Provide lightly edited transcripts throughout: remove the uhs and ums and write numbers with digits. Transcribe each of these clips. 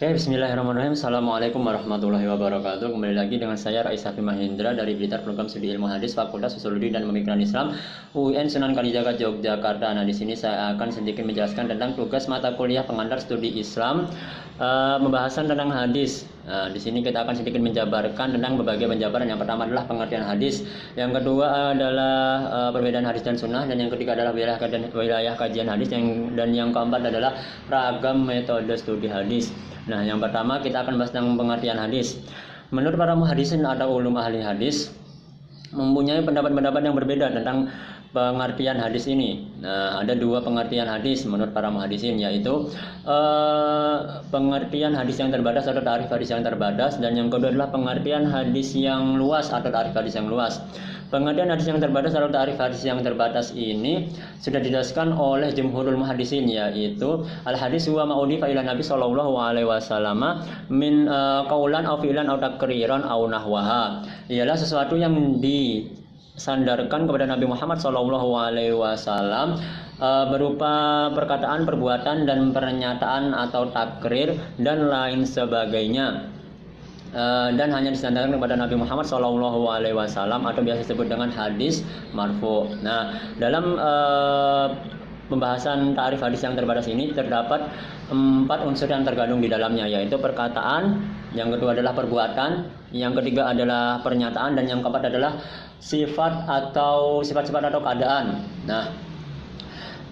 Oke, bismillahirrahmanirrahim. Assalamualaikum warahmatullahi wabarakatuh. Kembali lagi dengan saya Rais Hafi Mahendra dari Blitar Program Studi Ilmu Hadis Fakultas Sosiologi dan Pemikiran Islam UIN Sunan Kalijaga Yogyakarta. Nah, di sini saya akan sedikit menjelaskan tentang tugas mata kuliah pengantar studi Islam, pembahasan tentang hadis. Nah, di sini kita akan sedikit menjabarkan tentang berbagai penjabaran. Yang pertama adalah pengertian hadis, yang kedua adalah perbedaan hadis dan sunnah, dan yang ketiga adalah wilayah kajian hadis, dan yang keempat adalah ragam metode studi hadis. Nah, yang pertama kita akan bahas tentang pengertian hadis. Menurut para muhaddisin atau ulum ahli hadis mempunyai pendapat-pendapat yang berbeda tentang pengertian hadis ini. Nah, ada dua pengertian hadis menurut para muhaddisin, yaitu pengertian hadis yang terbatas atau ta'rif hadis yang terbatas, dan yang kedua adalah pengertian hadis yang luas atau ta'rif hadis yang luas. Pengertian hadis yang terbatas atau ta'rif hadis yang terbatas ini sudah dijelaskan oleh jumhurul muhaddisin, yaitu al hadis huwa ma'udifa ila nabi sallallahu alaihi wasallam min qaulan aw fi'lan aw takriran aw nahwaha. Ialah sesuatu yang disandarkan kepada Nabi Muhammad sallallahu alaihi wasallam berupa perkataan, perbuatan, dan pernyataan atau takrir dan lain sebagainya. Dan hanya disandarkan kepada Nabi Muhammad SAW atau biasa disebut dengan hadis marfu. Nah, dalam pembahasan ta'rif hadis yang terbatas ini terdapat 4 unsur yang tergandung di dalamnya, yaitu perkataan, yang kedua adalah perbuatan, yang ketiga adalah pernyataan, dan yang keempat adalah sifat atau sifat-sifat atau keadaan. Nah,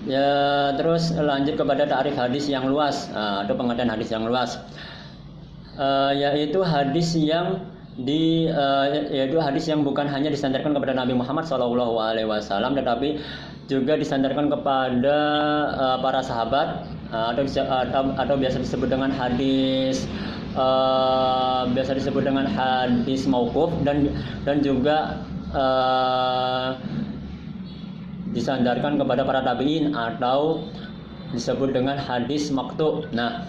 ya, terus lanjut kepada ta'rif hadis yang luas atau pengertian hadis yang luas. Yaitu hadis yang yaitu hadis yang bukan hanya disandarkan kepada Nabi Muhammad SAW, tetapi juga disandarkan kepada para sahabat, atau biasa disebut dengan hadis mauquf, dan juga disandarkan kepada para tabi'in atau disebut dengan hadis maqtu'. Nah,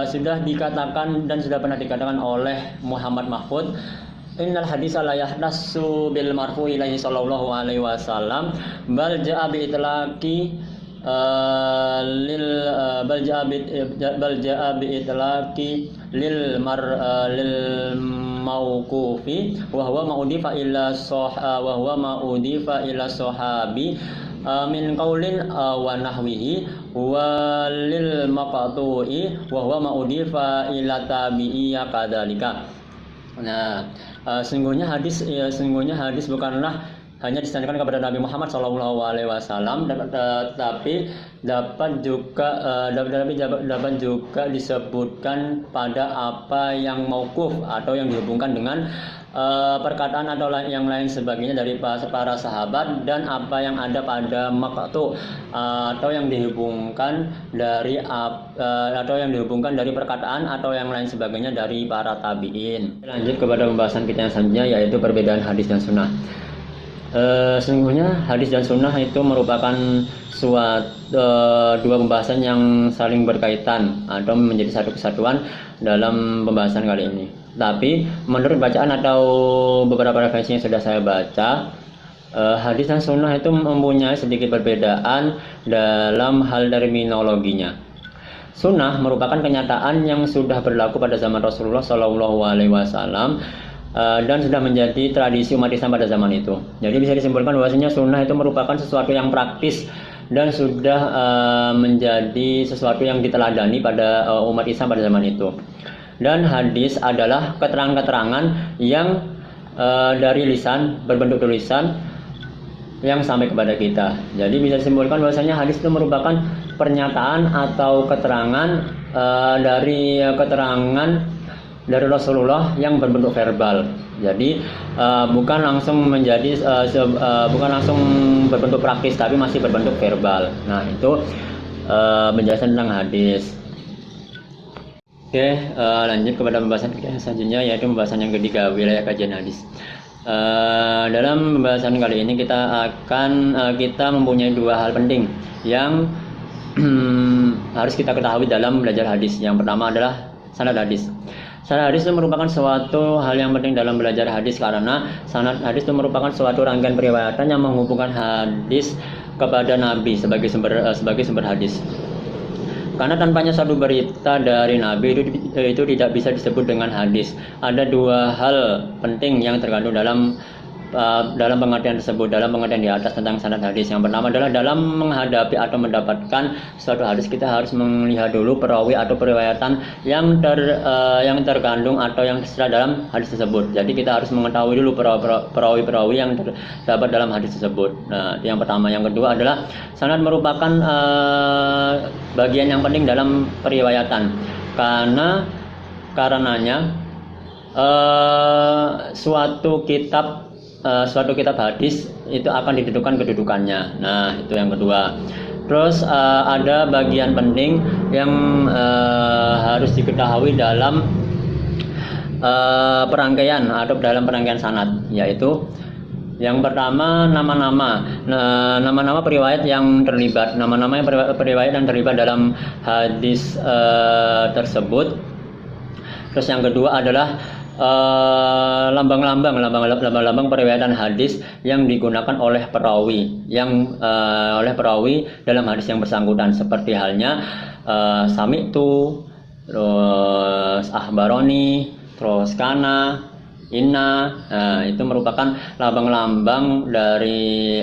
sudah dikatakan dan sudah pernah dikatakan oleh Muhammad Mahfud, innal hadisa la yahtassu bil marfu ilaihi sallallahu alaihi wasallam bal jaa bi itlaqi lil mauqufi wa huwa ma'udifa ila sahabi min qaulin wa nahwihi walil maqtu'i wa huwa ma'udifa ila tabi'iyya kadzalika. Nah, sungguhnya hadis bukanlah hanya disandarkan kepada Nabi Muhammad SAW, tetapi dapat juga disebutkan pada apa yang mauquf atau yang dihubungkan dengan perkataan atau yang lain sebagainya dari para sahabat, dan apa yang ada pada maqtu atau yang dihubungkan dari perkataan atau yang lain sebagainya dari para tabi'in. Lanjut kepada pembahasan kita yang selanjutnya, yaitu perbedaan hadis dan sunnah. Sesungguhnya hadis dan sunnah itu merupakan dua pembahasan yang saling berkaitan atau menjadi satu kesatuan dalam pembahasan kali ini. Tapi menurut bacaan atau beberapa referensi yang sudah saya baca, hadis dan sunnah itu mempunyai sedikit perbedaan dalam hal terminologinya. Sunnah merupakan kenyataan yang sudah berlaku pada zaman Rasulullah SAW, dan sudah menjadi tradisi umat Islam pada zaman itu. Jadi bisa disimpulkan bahwasanya sunnah itu merupakan sesuatu yang praktis dan sudah menjadi sesuatu yang diteladani pada umat Islam pada zaman itu. Dan hadis adalah keterangan-keterangan yang dari lisan, berbentuk tulisan, yang sampai kepada kita. Jadi bisa disimpulkan bahwasanya hadis itu merupakan pernyataan atau keterangan dari Rasulullah yang berbentuk verbal. Jadi bukan langsung berbentuk praktis, tapi masih berbentuk verbal. Nah, itu penjelasan tentang hadis. Oke, lanjut kepada pembahasan kita yang selanjutnya, yaitu pembahasan yang ketiga, wilayah kajian hadis. Dalam pembahasan kali ini kita mempunyai dua hal penting yang harus kita ketahui dalam belajar hadis. Yang pertama adalah sanad hadis. Sanad hadis itu merupakan suatu hal yang penting dalam belajar hadis, karena sanad hadis itu merupakan suatu rangkaian periwayatan yang menghubungkan hadis kepada Nabi sebagai sumber hadis. Karena tanpanya suatu berita dari Nabi itu tidak bisa disebut dengan hadis. Ada dua hal penting yang terkandung dalam pengertian tersebut, dalam pengertian di atas tentang sanad hadis. Yang pertama adalah dalam menghadapi atau mendapatkan suatu hadis, kita harus melihat dulu perawi atau periwayatan yang terkandung atau yang tersirat dalam hadis tersebut. Jadi kita harus mengetahui dulu perawi-perawi yang terdapat dalam hadis tersebut. Nah, itu yang pertama. Yang kedua adalah sanad merupakan bagian yang penting dalam periwayatan, karenanya suatu kitab hadis itu akan ditentukan kedudukannya. Nah, itu yang kedua. Terus ada bagian penting yang harus diketahui dalam perangkaian atau dalam perangkaian sanad, yaitu yang pertama nama-nama periwayat yang terlibat, nama-nama periwayat yang terlibat dalam hadis tersebut. Terus yang kedua adalah lambang-lambang periwayatan hadis yang digunakan oleh perawi dalam hadis yang bersangkutan, seperti halnya sami'tu, terus akhbaroni, terus kana, inna. Nah, itu merupakan lambang-lambang dari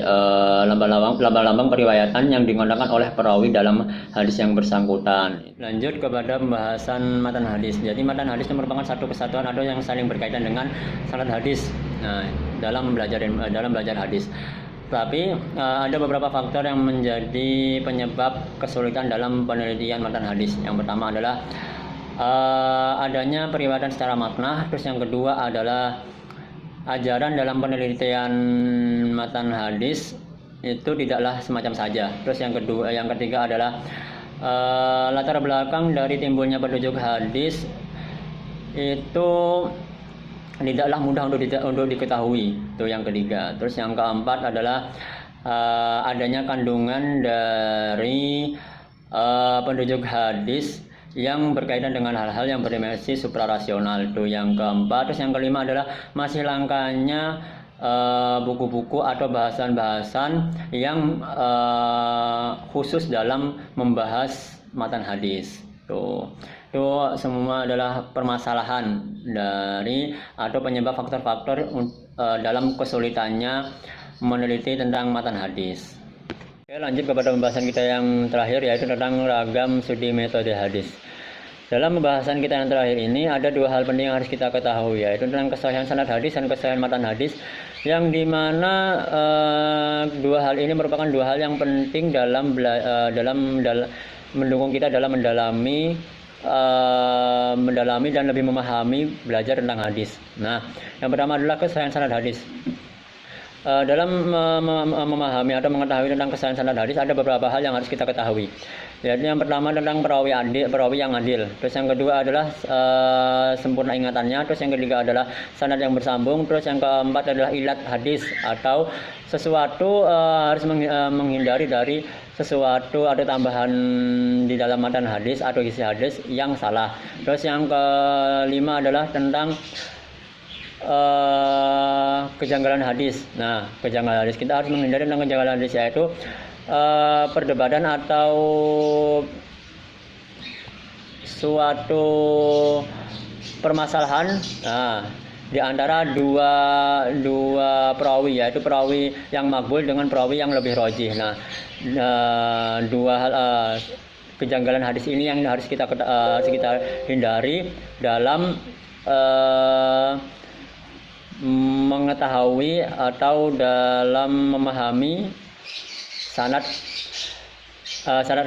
lambang-lambang periwayatan yang digunakan oleh perawi dalam hadis yang bersangkutan. Lanjut kepada pembahasan matan hadis. Jadi matan hadis itu merupakan satu kesatuan atau yang saling berkaitan dengan sanad hadis. Nah, dalam belajar hadis. Tapi ada beberapa faktor yang menjadi penyebab kesulitan dalam penelitian matan hadis. Yang pertama adalah adanya periwayatan secara makna. Terus yang kedua adalah ajaran dalam penelitian matan hadis itu tidaklah semacam saja. Terus yang ketiga adalah latar belakang dari timbulnya petunjuk hadis itu tidaklah mudah untuk diketahui. Itu yang ketiga. Terus yang keempat adalah adanya kandungan dari petunjuk hadis yang berkaitan dengan hal-hal yang berdimensi suprarasional. Itu yang keempat. Terus yang kelima adalah masih langkanya buku-buku atau bahasan-bahasan yang khusus dalam membahas matan hadis. Itu semua adalah permasalahan dari atau penyebab faktor-faktor dalam kesulitannya meneliti tentang matan hadis. Oke, lanjut kepada pembahasan kita yang terakhir, yaitu tentang ragam studi metode hadis. Dalam pembahasan kita yang terakhir ini ada dua hal penting yang harus kita ketahui, yaitu tentang kesahihan sanad hadis dan kesahihan matan hadis, yang dimana dua hal ini merupakan dua hal yang penting dalam mendukung kita dalam mendalami dan lebih memahami belajar tentang hadis. Nah, yang pertama adalah kesahihan sanad hadis. Dalam memahami atau mengetahui tentang kesahihan sanad hadis ada beberapa hal yang harus kita ketahui. Yaitu yang pertama tentang perawi yang adil. Terus yang kedua adalah sempurna ingatannya. Terus yang ketiga adalah sanad yang bersambung. Terus yang keempat adalah ilat hadis, atau sesuatu harus menghindari dari sesuatu atau tambahan di dalam matan hadis atau isi hadis yang salah. Terus yang kelima adalah tentang kejanggalan hadis. Nah, kejanggalan hadis, kita harus menghindari tentang kejanggalan hadis, yaitu perdebatan atau suatu permasalahan di antara dua perawi, yaitu perawi yang makbul dengan perawi yang lebih rajih. Nah, dua hal kejanggalan hadis ini yang harus kita hindari dalam mengetahui atau dalam memahami sanad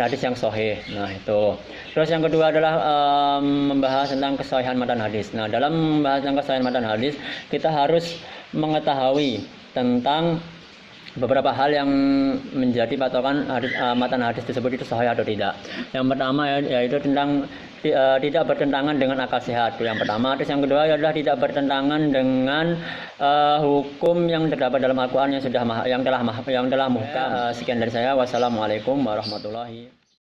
hadis yang sahih. Nah, itu. Terus yang kedua adalah membahas tentang kesahihan matan hadis. Nah, dalam membahas tentang kesahihan matan hadis, kita harus mengetahui tentang beberapa hal yang menjadi patokan matan hadis tersebut itu sahih atau tidak. Yang pertama yaitu tentang tidak bertentangan dengan akal sehat, itu yang pertama. Terus yang kedua adalah tidak bertentangan dengan hukum yang terdapat dalam Al-Quran yang telah muhkam. Sekian dari saya. Wassalamualaikum warahmatullahi wabarakatuh.